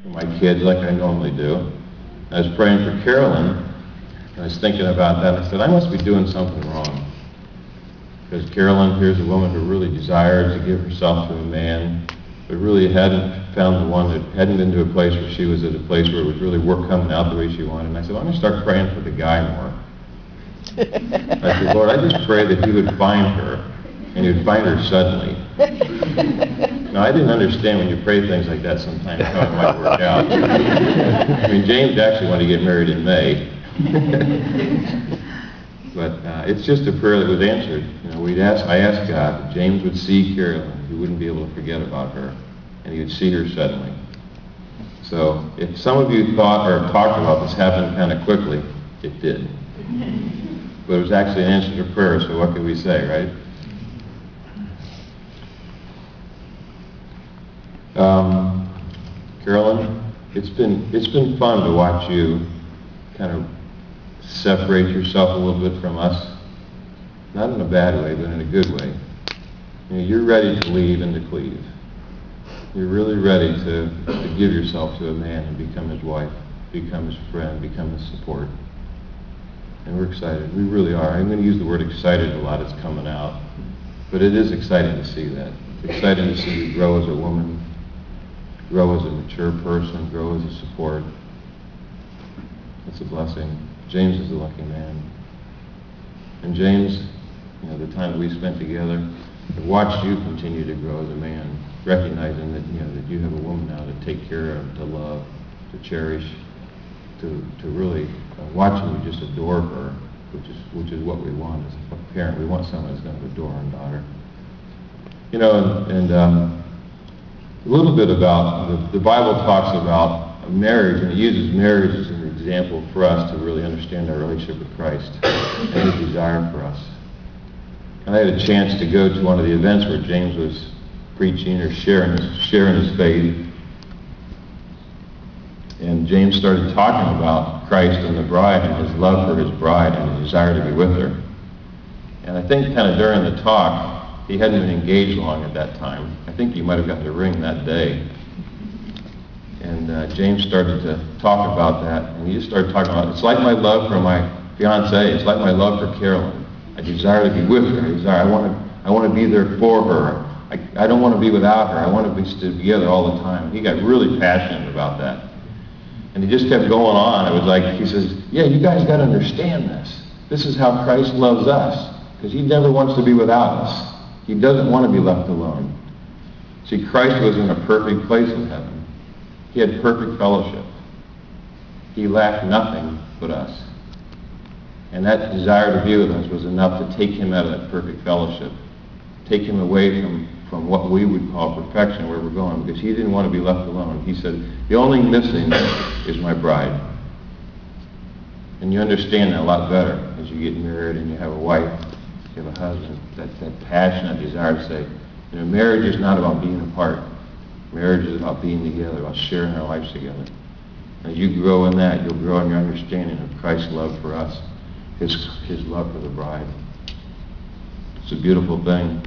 for my kids like I normally do. I was praying for Carolyn, and I was thinking about that. I said, I must be doing something wrong. Because Carolyn, here's a woman who really desired to give herself to a man, but really hadn't found the one, that hadn't been to a place where she was at a place where it was really work coming out the way she wanted. And I said, I'm going to start praying for the guy more. I said, Lord, I just pray that he would find her, and he would find her suddenly. Now, I didn't understand when you pray things like that sometimes how it might work out. I mean, James actually wanted to get married in May. But it's just a prayer that was answered. You know, I asked God that James would see Carolyn, he wouldn't be able to forget about her, and he would see her suddenly. So if some of you thought or talked about this happening kind of quickly, it did. But it was actually an answer to prayer, so what can we say, right? Carolyn, it's been fun to watch you kind of separate yourself a little bit from us. Not in a bad way, but in a good way. You know, you're ready to leave and to cleave. You're really ready to give yourself to a man and become his wife, become his friend, become his support. And we're excited. We really are. I'm going to use the word excited a lot. It's coming out. But it is exciting to see that. It's exciting to see you grow as a woman, grow as a mature person, grow as a support. It's a blessing. James is a lucky man. And James, you know, the time that we spent together, I've watched you continue to grow as a man, recognizing that, you know, that you have a woman now to take care of, to love, to cherish, to really watching you just adore her, which is what we want as a parent. We want someone who's going to adore our daughter. You know, and a little bit about, the Bible talks about marriage, and it uses marriage as an example for us to really understand our relationship with Christ and his desire for us. And I had a chance to go to one of the events where James was preaching or sharing his faith. And James started talking about Christ and the bride and his love for his bride and his desire to be with her. And I think kind of during the talk, he hadn't been engaged long at that time. I think he might have gotten a ring that day. And James started to talk about that. And he just started talking about, it's like my love for my fiancée. It's like my love for Carolyn. I desire to be with her. I want to be there for her. I don't want to be without her. I want to be together all the time. He got really passionate about that. And he just kept going on. It was like, he says, yeah, you guys got to understand this. This is how Christ loves us. Because he never wants to be without us. He doesn't want to be left alone. See, Christ was in a perfect place in heaven. He had perfect fellowship. He lacked nothing but us. And that desire to be with us was enough to take him out of that perfect fellowship. Take him away from what we would call perfection, where we're going, because he didn't want to be left alone. He said, the only missing is my bride. And you understand that a lot better as you get married and you have a wife, you have a husband, that passion, that desire to say, you know, marriage is not about being apart. Marriage is about being together, about sharing our lives together. As you grow in that, you'll grow in your understanding of Christ's love for us, his love for the bride. It's a beautiful thing.